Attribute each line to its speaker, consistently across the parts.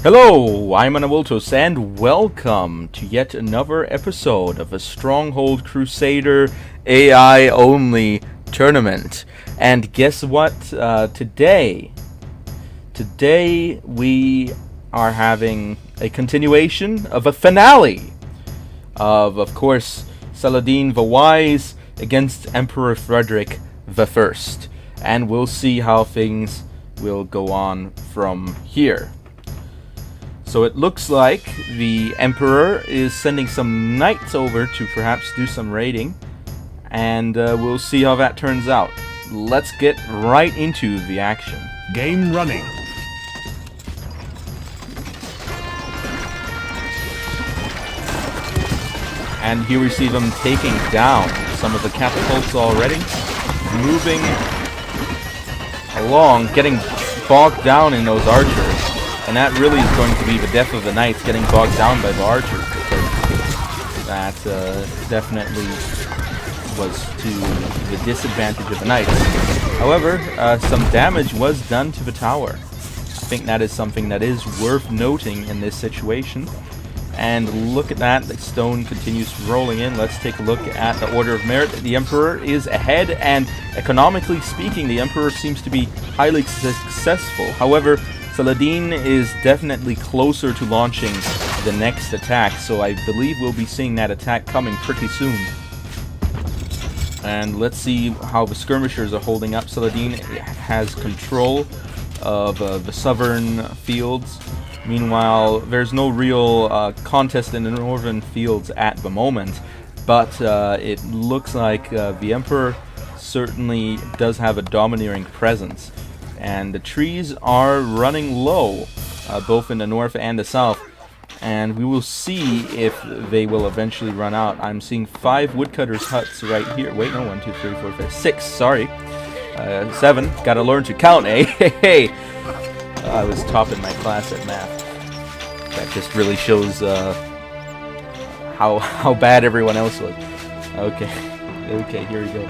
Speaker 1: Hello, I'm Anawultos, and welcome to yet another episode of a Stronghold Crusader AI-only tournament. And guess what? Today we are having a continuation of a finale of course, Saladin the Wise against Emperor Frederick the First. And we'll see how things will go on from here. So it looks like the Emperor is sending some knights over to perhaps do some raiding, and we'll see how that turns out. Let's get right into the action.
Speaker 2: Game running.
Speaker 1: And here we see them taking down some of the catapults already, moving along, getting bogged down in those archers. And that really is going to be the death of the knights, getting bogged down by the archers, because that definitely was to the disadvantage of the knights. However, some damage was done to the tower. I think that is something that is worth noting in this situation. And look at that, the stone continues rolling in. Let's take a look at the order of merit. The Emperor is ahead, and economically speaking, the Emperor seems to be highly successful. However, Saladin is definitely closer to launching the next attack, so I believe we'll be seeing that attack coming pretty soon. And let's see how the skirmishers are holding up. Saladin has control of the southern fields. Meanwhile, there's no real contest in the northern fields at the moment, but it looks like the Emperor certainly does have a domineering presence. And the trees are running low, both in the north and the south. And we will see if they will eventually run out. I'm seeing 5 woodcutters' huts right here. Wait, no, 1, 2, 3, 4, 5, 6, sorry. 7. Gotta learn to count, eh? Hey! I was top in my class at math. That just really shows how bad everyone else was. Okay, here we go.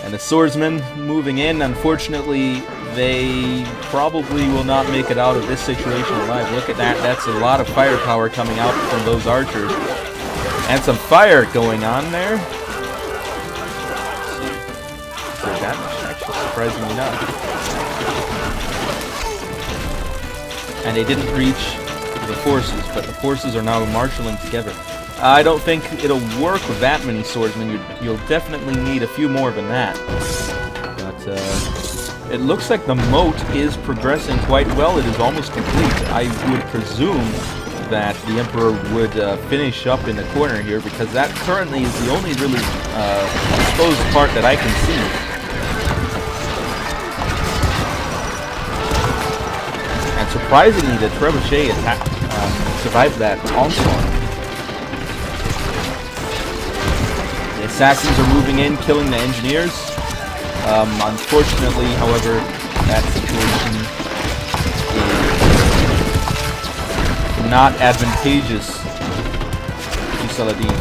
Speaker 1: And the swordsmen moving in. Unfortunately, they probably will not make it out of this situation alive. Look at that. That's a lot of firepower coming out from those archers. And some fire going on there. So that much, actually, surprisingly not. And they didn't reach the forces, but the forces are now marshalling together. I don't think it'll work with that many swordsmen. You'll definitely need a few more than that. But it looks like the moat is progressing quite well. It is almost complete. I would presume that the Emperor would finish up in the corner here, because that currently is the only really exposed part that I can see. And surprisingly, the trebuchet attack survived that onslaught. The assassins are moving in, killing the engineers. Unfortunately, however, that situation is not advantageous to Saladin.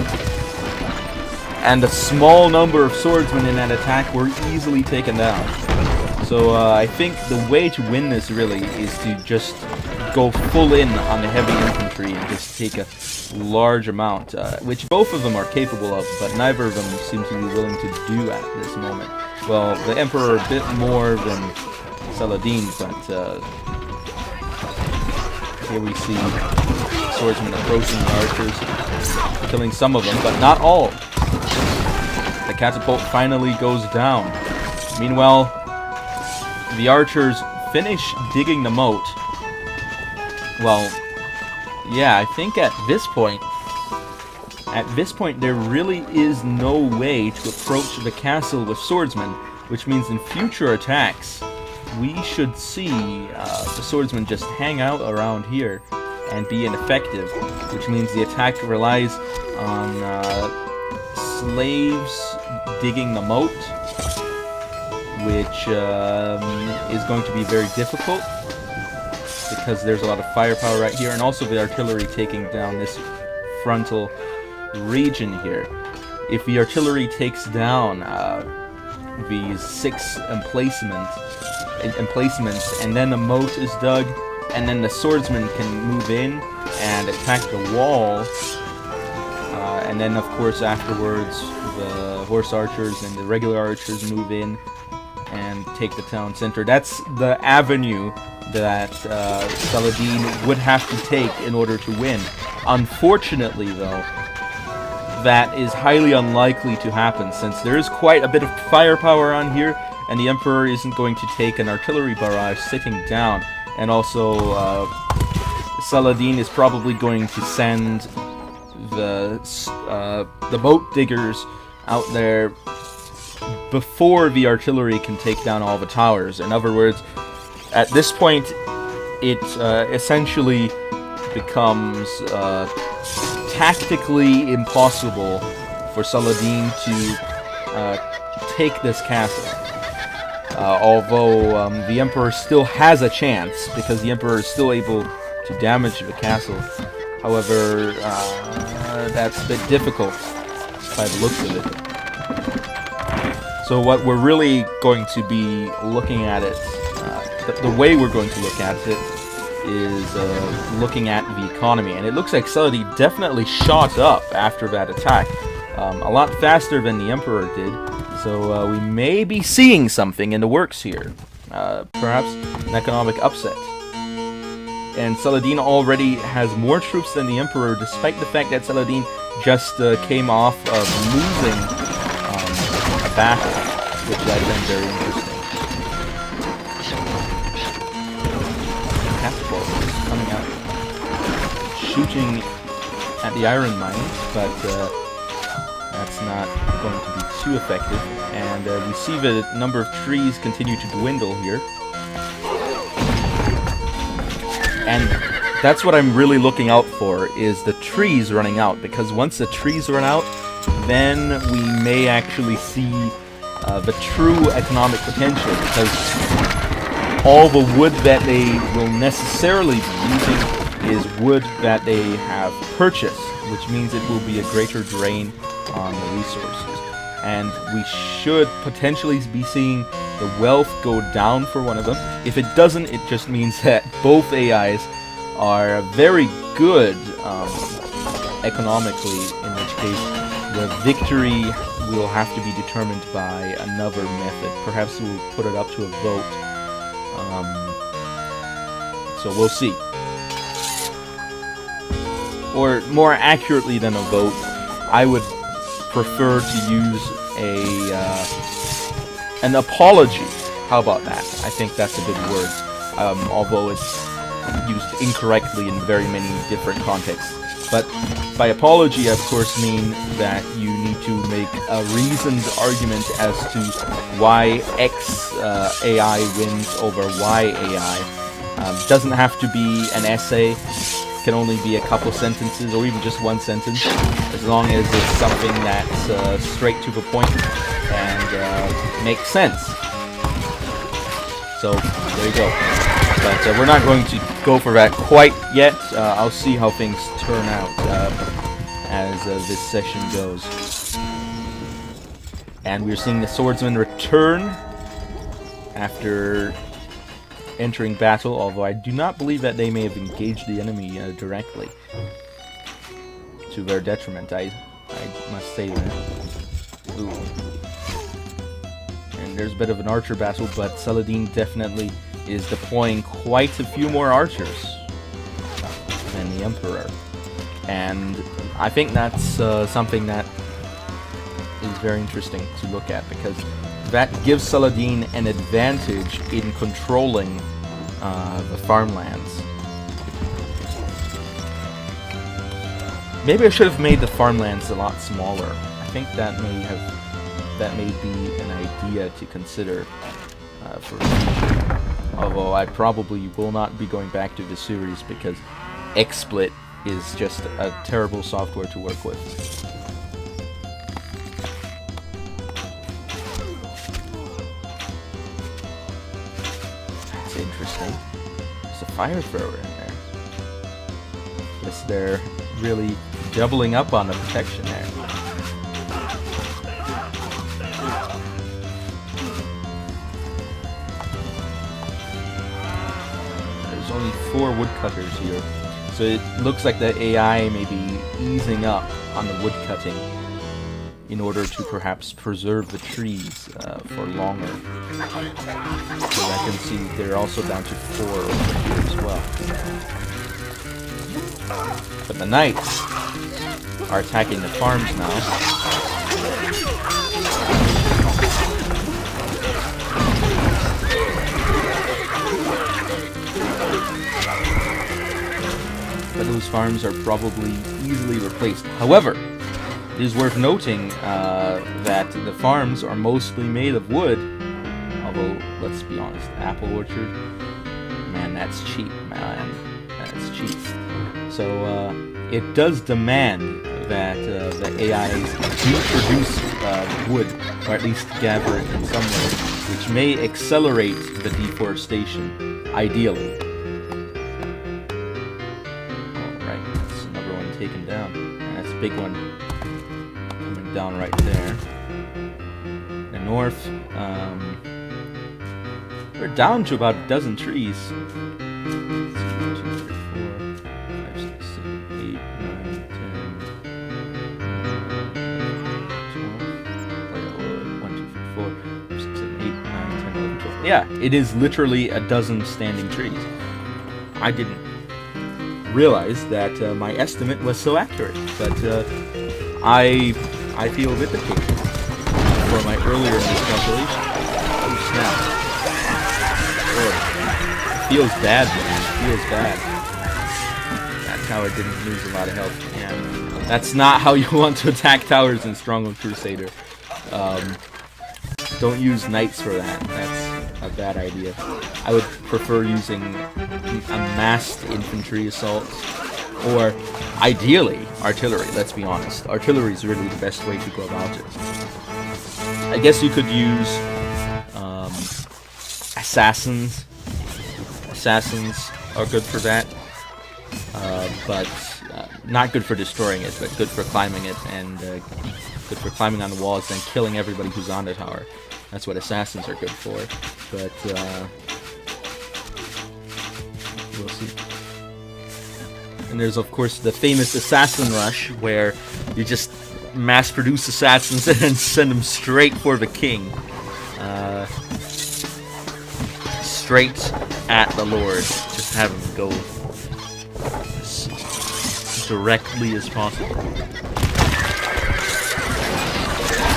Speaker 1: And a small number of swordsmen in that attack were easily taken down. So I think the way to win this really is to just go full in on the heavy infantry and just take a large amount, which both of them are capable of, but neither of them seem to be willing to do at this moment. Well, the Emperor a bit more than Saladin, but here we see swordsmen approaching the archers, killing some of them, but not all. The catapult finally goes down. Meanwhile, the archers finish digging the moat. Well, yeah, I think at this point there really is no way to approach the castle with swordsmen, which means in future attacks we should see the swordsmen just hang out around here and be ineffective, which means the attack relies on slaves digging the moat, which is going to be very difficult, because there's a lot of firepower right here, and also the artillery taking down this frontal region here. If the artillery takes down these 6 emplacements, and then the moat is dug, and then the swordsman can move in and attack the wall, and then of course afterwards the horse archers and the regular archers move in and take the town center. That's the avenue that Saladin would have to take in order to win. Unfortunately, though, that is highly unlikely to happen, since there is quite a bit of firepower on here, and the Emperor isn't going to take an artillery barrage sitting down. And also, Saladin is probably going to send the boat diggers out there before the artillery can take down all the towers. In other words, at this point, it essentially becomes tactically impossible for Saladin to take this castle. Although the Emperor still has a chance, because the Emperor is still able to damage the castle. However, that's a bit difficult by the looks of it. So what we're really going to be looking at it, the way we're going to look at it, is looking at the economy. And it looks like Saladin definitely shot up after that attack. A lot faster than the Emperor did. So we may be seeing something in the works here. Perhaps an economic upset. And Saladin already has more troops than the Emperor, despite the fact that Saladin just came off of losing a battle, which I find very interesting. Catapult is coming out, shooting at the iron mines, but that's not going to be too effective. And we see the number of trees continue to dwindle here. And that's what I'm really looking out for, is the trees running out, because once the trees run out, then we may actually see the true economic potential, because all the wood that they will necessarily be using is wood that they have purchased, which means it will be a greater drain on the resources. And we should potentially be seeing the wealth go down for one of them. If it doesn't, it just means that both AIs are very good economically, in which case the victory will have to be determined by another method. Perhaps we'll put it up to a vote. So we'll see. Or more accurately than a vote, I would prefer to use an apology. How about that? I think that's a good word. Although it's used incorrectly in very many different contexts. But by apology, I of course mean that you need to make a reasoned argument as to why X AI wins over Y AI. Doesn't have to be an essay. Can only be a couple sentences, or even just one sentence, as long as it's something that's straight to the point and makes sense. So there you go. But we're not going to go for that quite yet. I'll see how things turn out as this session goes. And we're seeing the swordsman return after entering battle, although I do not believe that they may have engaged the enemy directly, to their detriment. I must say that. Ooh. And there's a bit of an archer battle, but Saladin definitely is deploying quite a few more archers than the Emperor. And I think that's something that is very interesting to look at, because that gives Saladin an advantage in controlling the farmlands. Maybe I should have made the farmlands a lot smaller. I think that may be an idea to consider for the future. Although I probably will not be going back to this series, because XSplit is just a terrible software to work with. That's interesting. There's a fire thrower in there. Guess they're really doubling up on the protection there. Only 4 woodcutters here. So it looks like the AI may be easing up on the woodcutting in order to perhaps preserve the trees for longer. So I can see they're also down to 4 over here as well. But the knights are attacking the farms now. But those farms are probably easily replaced. However, it is worth noting that the farms are mostly made of wood. Although, let's be honest, apple orchard, man, that's cheap, man. That's cheap. So it does demand that the AIs do produce wood, or at least gather it in some way, which may accelerate the deforestation, ideally. Alright, that's another one taken down. And that's a big one coming down right there. The north, we're down to about a dozen trees. 12. Yeah, it is literally a dozen standing trees. I didn't realize that my estimate was so accurate, but I feel vindicated for my earlier miscalculation. Oh snap! Oh, it feels bad, man. It feels bad. That tower didn't lose a lot of health, and that's not how you want to attack towers in Stronghold Crusader. Don't use knights for that. That's a bad idea. I would prefer using a massed infantry assault, or ideally artillery. Let's be honest, artillery is really the best way to go about it. I guess you could use assassins. Assassins are good for that, but not good for destroying it, but good for climbing it, and good for climbing on the walls and killing everybody who's on the tower. That's what assassins are good for, but we'll see. And there's, of course, the famous assassin rush, where you just mass-produce assassins and then send them straight for the king. Straight at the Lord. Just have him go as directly as possible.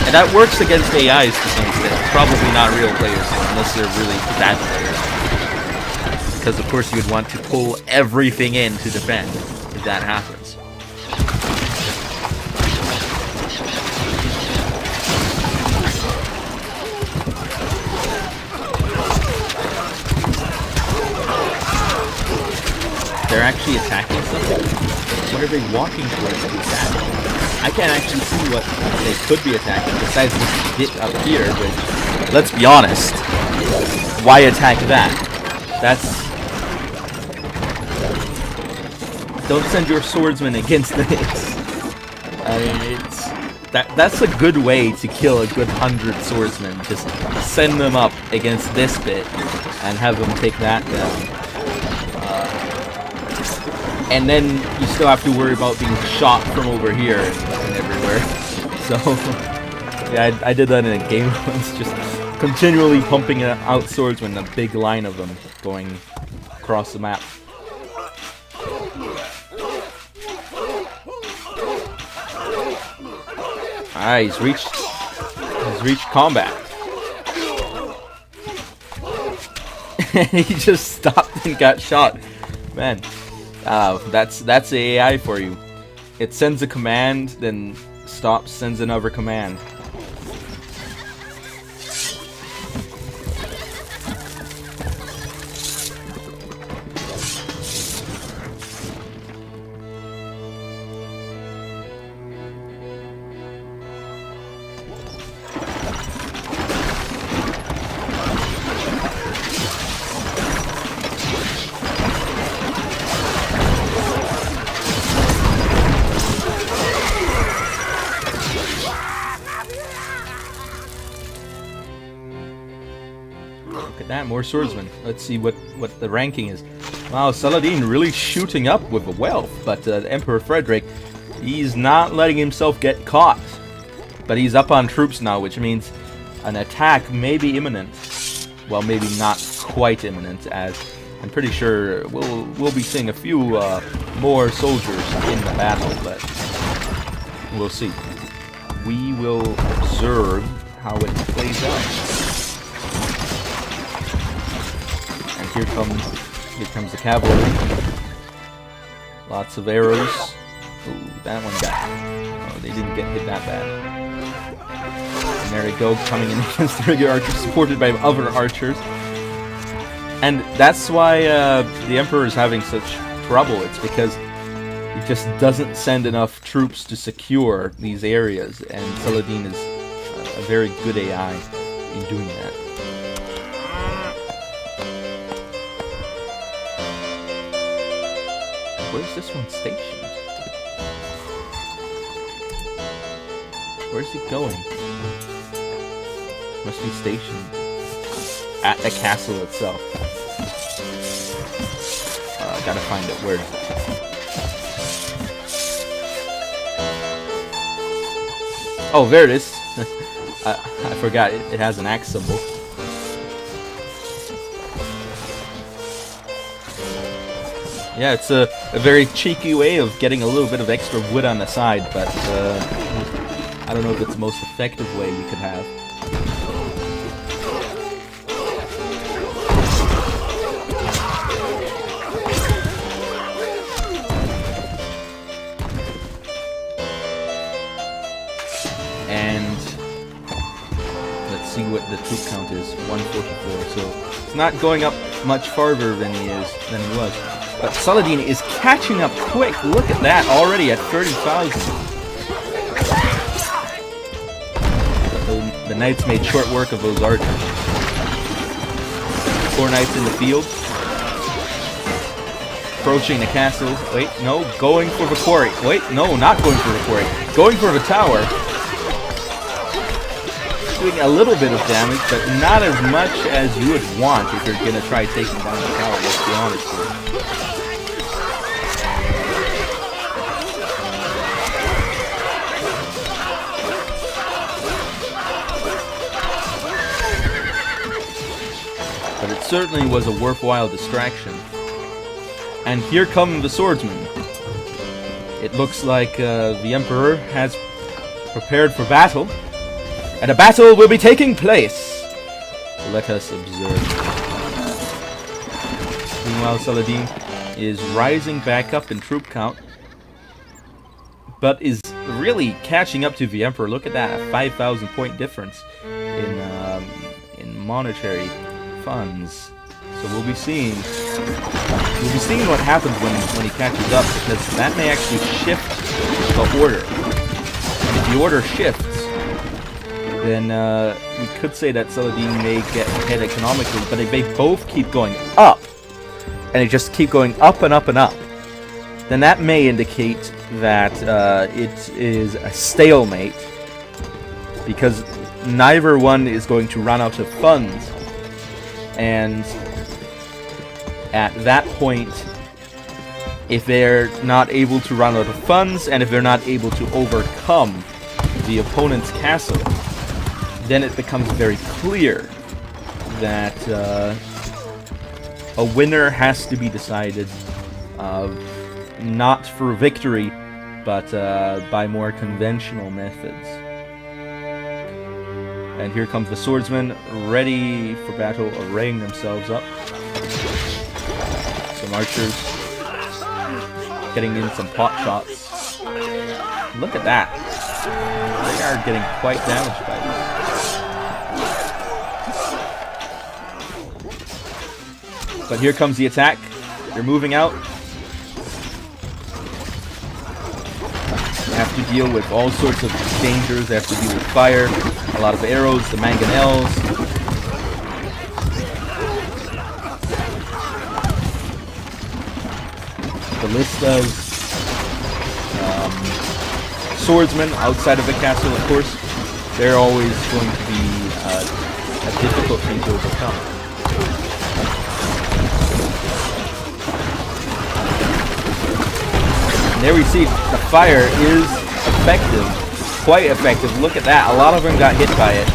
Speaker 1: And that works against AIs to some extent. Probably not real players, unless they're really bad players. Because of course you'd want to pull everything in to defend, if that happens. They're actually attacking something? What are they walking towards to attack? I can't actually see what they could be attacking besides this bit up here, but let's be honest. Why attack that? That's... Don't send your swordsman against this. I mean, it's... That's a good way to kill a good 100 swordsmen. Just send them up against this bit and have them take that down. And then you still have to worry about being shot from over here and everywhere. So, yeah, I did that in a game once, just continually pumping out swordsmen, a big line of them going across the map. Alright, he's reached combat. He just stopped and got shot. Man. That's the AI for you. It sends a command, then stops, sends another command. Look at that, more swordsmen. Let's see what the ranking is. Wow, Saladin really shooting up with wealth, but Emperor Frederick, he's not letting himself get caught. But he's up on troops now, which means an attack may be imminent. Well, maybe not quite imminent, as I'm pretty sure we'll be seeing a few more soldiers in the battle, but we'll see. We will observe how it plays out. And here comes the cavalry. Lots of arrows. Ooh, that one got... Oh, they didn't get hit that bad. And there they go, coming in against the regular archers, supported by other archers. And that's why the Emperor is having such trouble. It's because he just doesn't send enough troops to secure these areas, and Saladin is a very good AI in doing that. Where's this one stationed? Where's he going? Must be stationed at the castle itself. Gotta find it. Where is it? Oh, there it is. I forgot. It has an axe symbol. Yeah, it's a very cheeky way of getting a little bit of extra wood on the side, but I don't know if it's the most effective way you could have. And let's see what the troop count is. 144. So it's not going up much farther than he was. But Saladin is catching up quick. Look at that, already at 30,000. The knights made short work of those archers. 4 knights in the field. Approaching the castle. Wait, no, going for the quarry. Wait, no, not going for the quarry. Going for the tower. Doing a little bit of damage, but not as much as you would want if you're going to try taking down the tower, let's be honest here. But it certainly was a worthwhile distraction. And here come the swordsmen. It looks like the Emperor has prepared for battle. And a battle will be taking place. Let us observe. Meanwhile, Saladin is rising back up in troop count, but is really catching up to the Emperor. Look at that, a 5,000 point difference in monetary funds. So we'll be seeing what happens when he catches up, because that may actually shift the order. And if the order shifts, then we could say that Saladin may get ahead economically, but if they both keep going up, and they just keep going up and up and up, then that may indicate that it is a stalemate, because neither one is going to run out of funds, and at that point, if they're not able to run out of funds, and if they're not able to overcome the opponent's castle, then it becomes very clear that a winner has to be decided not for victory, but by more conventional methods. And here comes the swordsmen, ready for battle, arraying themselves up. Some archers getting in some pot shots. Look at that. They are getting quite damaged by this. But here comes the attack. They're moving out. They have to deal with all sorts of dangers. They have to deal with fire, a lot of arrows, the mangonels. Ballistas. Swordsmen outside of the castle, of course. They're always going to be a difficult thing to overcome. there we see the fire is effective, quite effective. Look at that, a lot of them got hit by it.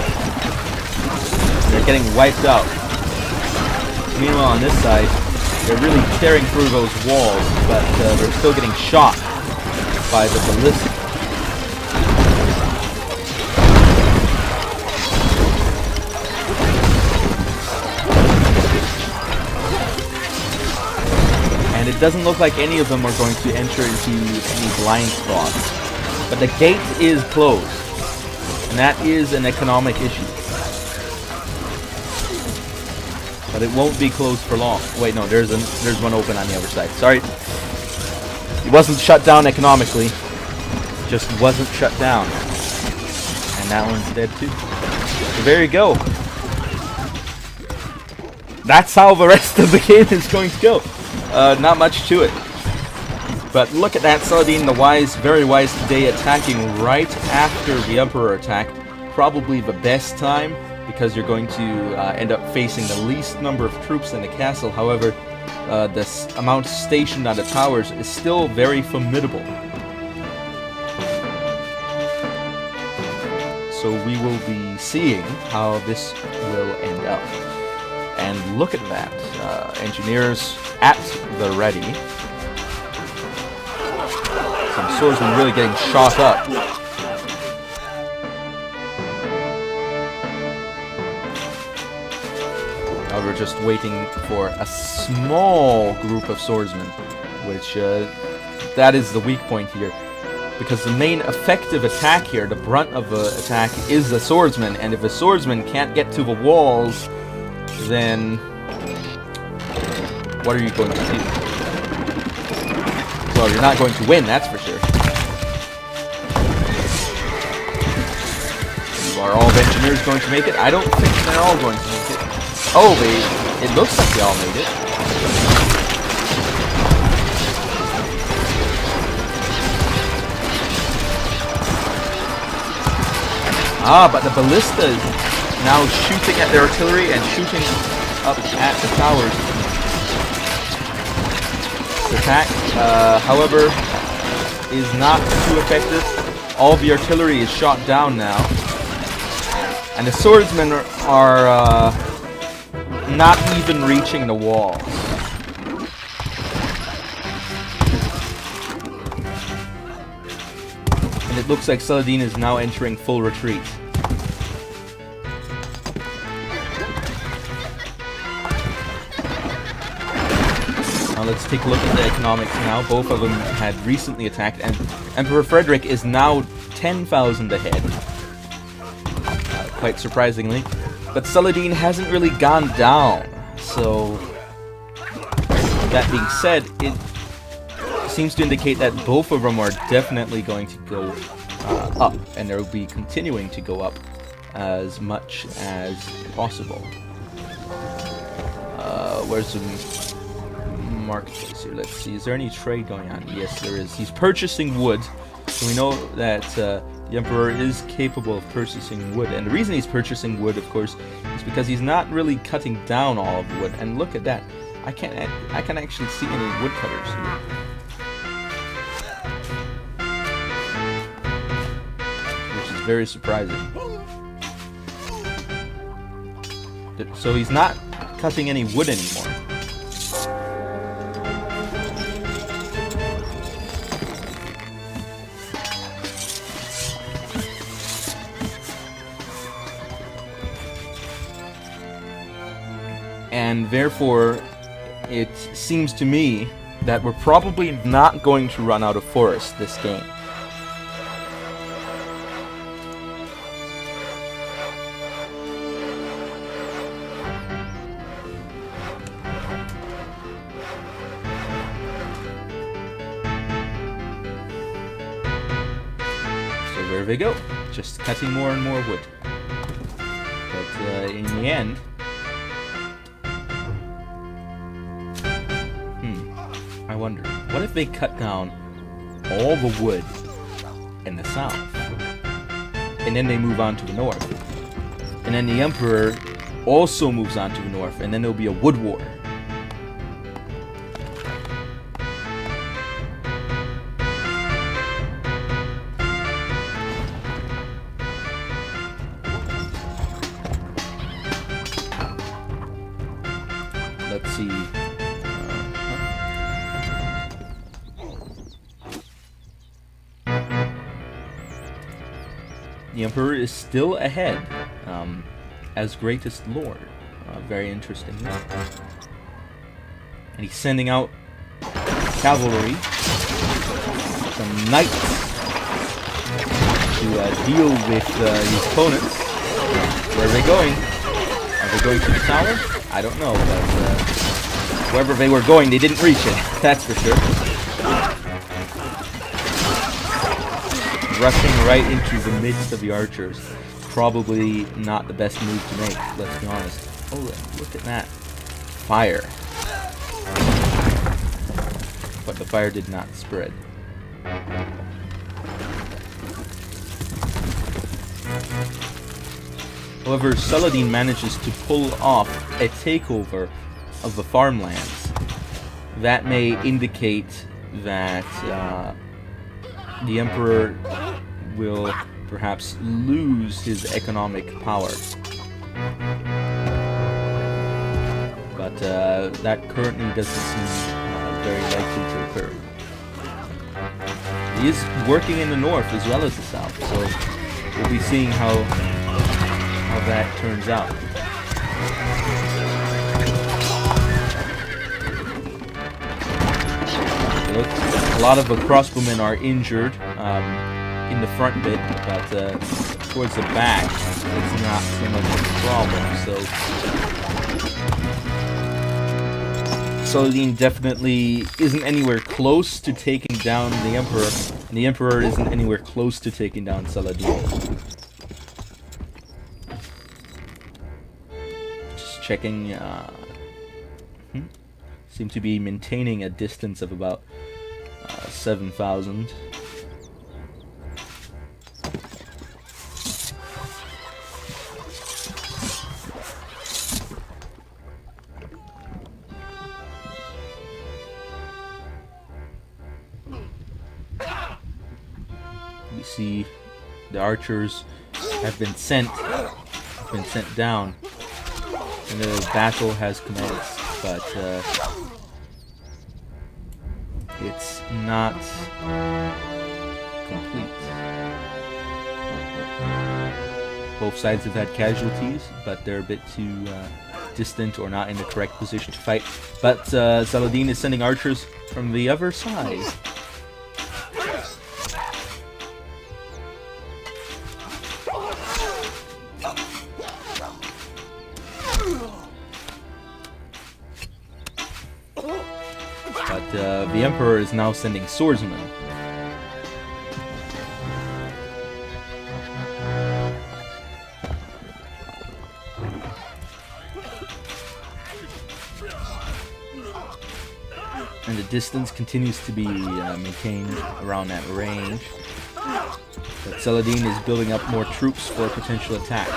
Speaker 1: They're getting wiped out. Meanwhile on this side, they're really tearing through those walls, but they're still getting shot by the ballista. And it doesn't look like any of them are going to enter into any blind spots. But the gate is closed, and that is an economic issue. But it won't be closed for long. Wait, no, there's one open on the other side. Sorry. It wasn't shut down economically. Just wasn't shut down. And that one's dead too. So there you go. That's how the rest of the game is going to go. Not much to it. But look at that, Saladin the Wise, very wise today, attacking right after the Emperor attacked. Probably the best time, because you're going to end up facing the least number of troops in the castle. However, the amount stationed on the towers is still very formidable. So we will be seeing how this will end up. And look at that, engineers at the ready. Some swordsmen really getting shot up. Now we're just waiting for a small group of swordsmen, which that is the weak point here. Because the main effective attack here, the brunt of the attack, is the swordsman, and if the swordsman can't get to the walls, then what are you going to do? Well, you're not going to win, that's for sure. Are all the engineers going to make it? I don't think they're all going to make it. Oh, it looks like they all made it. Ah, but the ballista is now shooting at their artillery and shooting up at the towers. This attack, however, is not too effective. All the artillery is shot down now. And the swordsmen are not even reaching the walls. And it looks like Saladin is now entering full retreat. Now let's take a look at the economics now. Both of them had recently attacked, and Emperor Frederick is now 10,000 ahead. Quite surprisingly. But Saladin hasn't really gone down. So, that being said, it seems to indicate that both of them are definitely going to go up, and they'll be continuing to go up as much as possible. Where's the marketplace here? Let's see, is there any trade going on? Yes, there is. He's purchasing wood, so we know that the Emperor is capable of purchasing wood, and the reason he's purchasing wood, of course, is because he's not really cutting down all of the wood. And look at that, I can't actually see any woodcutters here. Which is very surprising. So he's not cutting any wood anymore. And therefore, it seems to me that we're probably not going to run out of forest this game. So there they go, just cutting more and more wood. But in the end, I wonder, what if they cut down all the wood in the south, and then they move on to the north, and then the Emperor also moves on to the north, and then there'll be a wood war. the Emperor is still ahead as greatest lord. Very interesting. And he's sending out cavalry, some knights, to deal with his opponents. Where are they going? Are they going to the tower? I don't know, but wherever they were going, they didn't reach it. That's for sure. Rushing right into the midst of the archers. Probably not the best move to make, let's be honest. Oh, look at that. Fire. But the fire did not spread. However, Saladin manages to pull off a takeover of the farmlands. That may indicate that the Emperor will perhaps lose his economic power. But that currently doesn't seem very likely to occur. He is working in the north as well as the south, so we'll be seeing how that turns out. Look, a lot of the crossbowmen are injured in the front bit, but towards the back, it's not so much of a problem. So Saladin definitely isn't anywhere close to taking down the Emperor, and the Emperor isn't anywhere close to taking down Saladin. Just checking. Seem to be maintaining a distance of about 7,000. We see the archers have been sent down, and the battle has commenced, but it's not complete. Both sides have had casualties, but they're a bit too distant or not in the correct position to fight. But Saladin is sending archers from the other side. But the Emperor is now sending swordsmen. And the distance continues to be maintained around that range. But Saladin is building up more troops for a potential attack.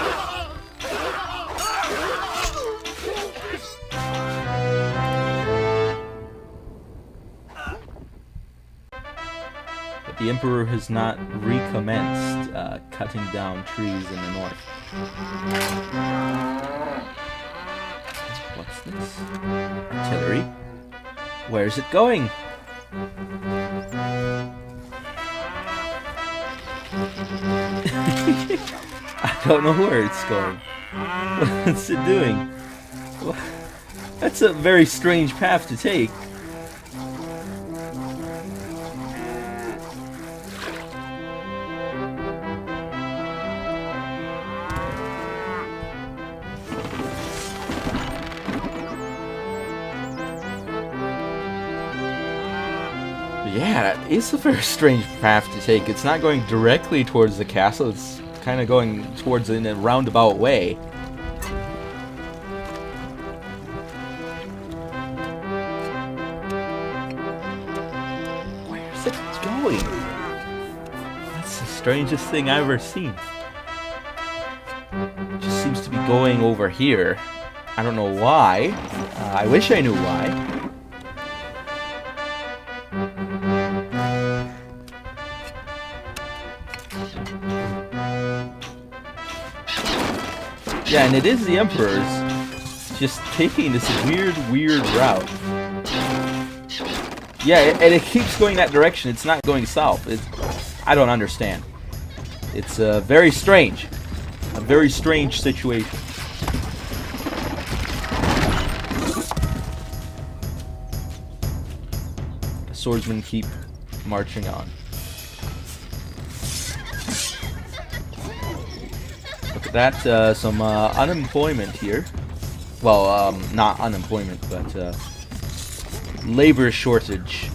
Speaker 1: But the Emperor has not recommenced cutting down trees in the north. What's this? Artillery? Where is it going? I don't know where it's going. What's it doing? That's a very strange path to take. Yeah, that is a very strange path to take. It's not going directly towards the castle, it's kind of going towards it in a roundabout way. Where's it going? That's the strangest thing I've ever seen. It just seems to be going over here. I don't know why. I wish I knew why. Yeah, and it is the Emperor's just taking this weird route. Yeah, and it keeps going that direction. It's not going south. I don't understand. It's very strange. A very strange situation. The swordsmen keep marching on. Look at that, some unemployment here. Well, not unemployment, but labor shortage.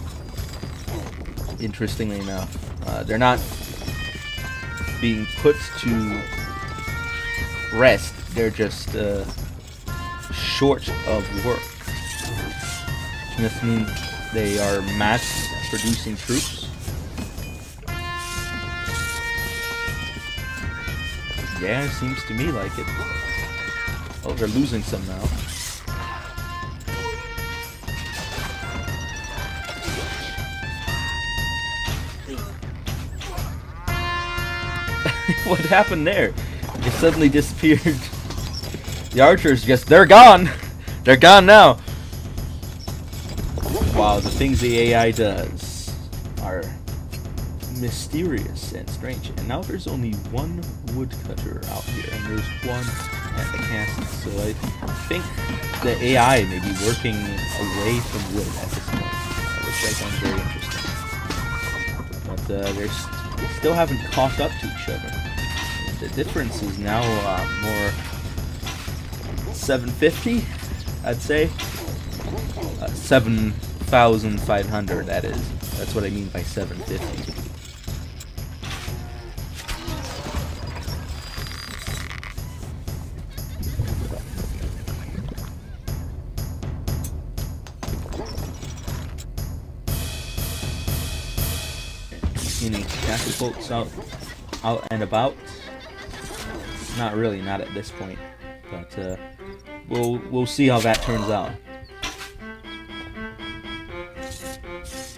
Speaker 1: Interestingly enough, they're not being put to rest. They're just short of work. This means they are mass producing troops. Yeah, it seems to me like it. Oh, they're losing some now. What happened there? It suddenly disappeared. The archers they're gone! They're gone now! Wow, the things the AI does are mysterious and strange. And now there's only one woodcutter out here, and there's one at the castle. So I think the AI may be working away from wood at this point, which I find very interesting. But they still haven't caught up to each other. The difference is now more 750, I'd say. 7,500, that is. That's what I mean by 750. Any catapults out and about? Not really, not at this point, but we'll see how that turns out.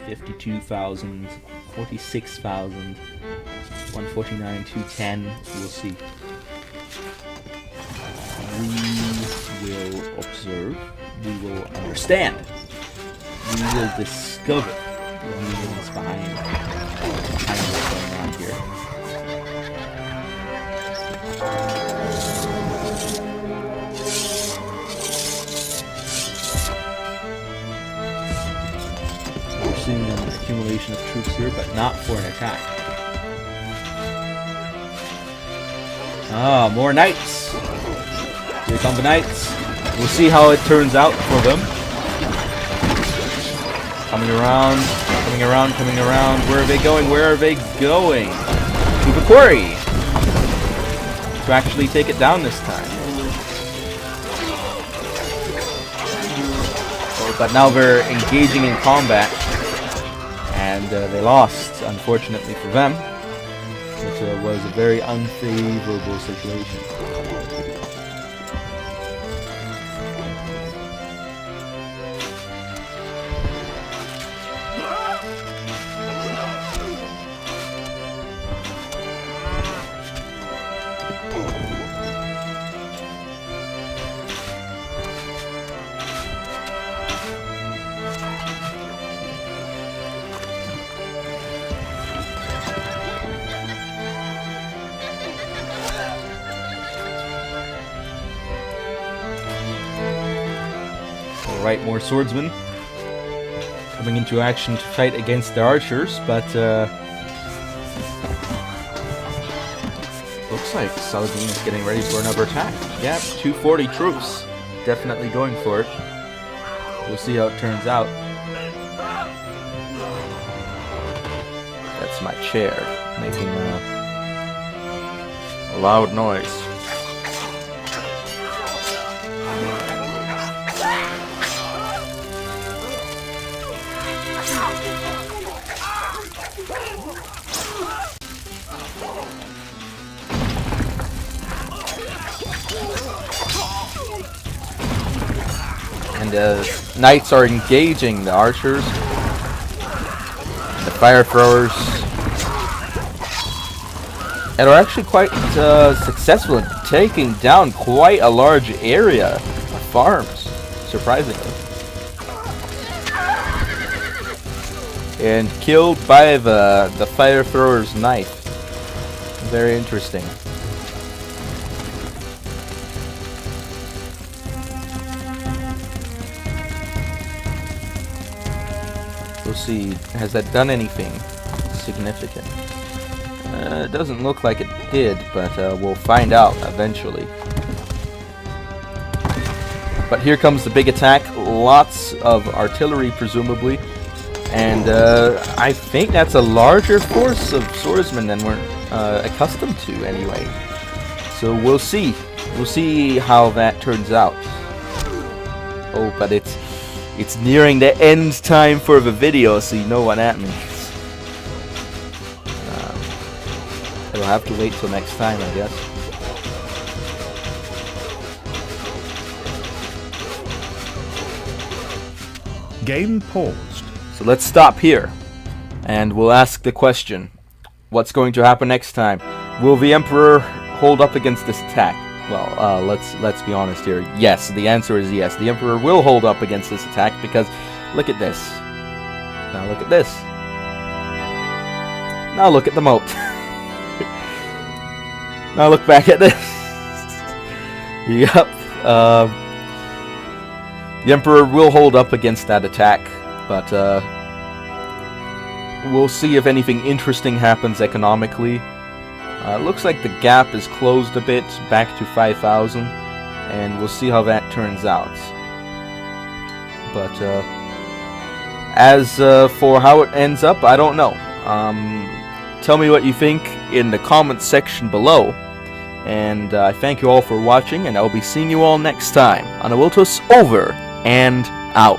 Speaker 1: 52,000, 46,000, 149, 210. We'll see. We will observe. We will understand. We will discover the meanings behind what's going on here. We're seeing an accumulation of troops here, but not for an attack. Ah, more knights! Here come the knights. We'll see how it turns out for them. Coming around, coming around, coming around. Where are they going? Where are they going? To the quarry! To actually take it down this time. But now they're engaging in combat. And they lost, unfortunately for them. Which was a very unfavorable situation. Alright, more swordsmen coming into action to fight against the archers, but looks like Saladin is getting ready for another attack. Yeah, 240 troops. Definitely going for it. We'll see how it turns out. That's my chair making a loud noise. And the knights are engaging the archers, the fire throwers, and are actually quite successful in taking down quite a large area of farms, surprisingly. And killed by the fire thrower's knife. Very interesting. We'll see. Has that done anything significant? It doesn't look like it did, but we'll find out eventually. But here comes the big attack. Lots of artillery, presumably. And I think that's a larger force of swordsmen than we're accustomed to, anyway. So we'll see. We'll see how that turns out. Oh, but it's nearing the end time for the video, so you know what that means. It'll have to wait till next time, I guess.
Speaker 2: Game paused.
Speaker 1: So let's stop here, and we'll ask the question: what's going to happen next time? Will the Emperor hold up against this attack? Well, let's be honest here. Yes, the answer is yes. The Emperor will hold up against this attack because look at this. Now look at this. Now look at the moat. Now look back at this. Yep. The Emperor will hold up against that attack, but we'll see if anything interesting happens economically. Looks like the gap is closed a bit, back to 5,000, and we'll see how that turns out. But as for how it ends up, I don't know. Tell me what you think in the comments section below. And I thank you all for watching, and I'll be seeing you all next time on Awiltos over and out.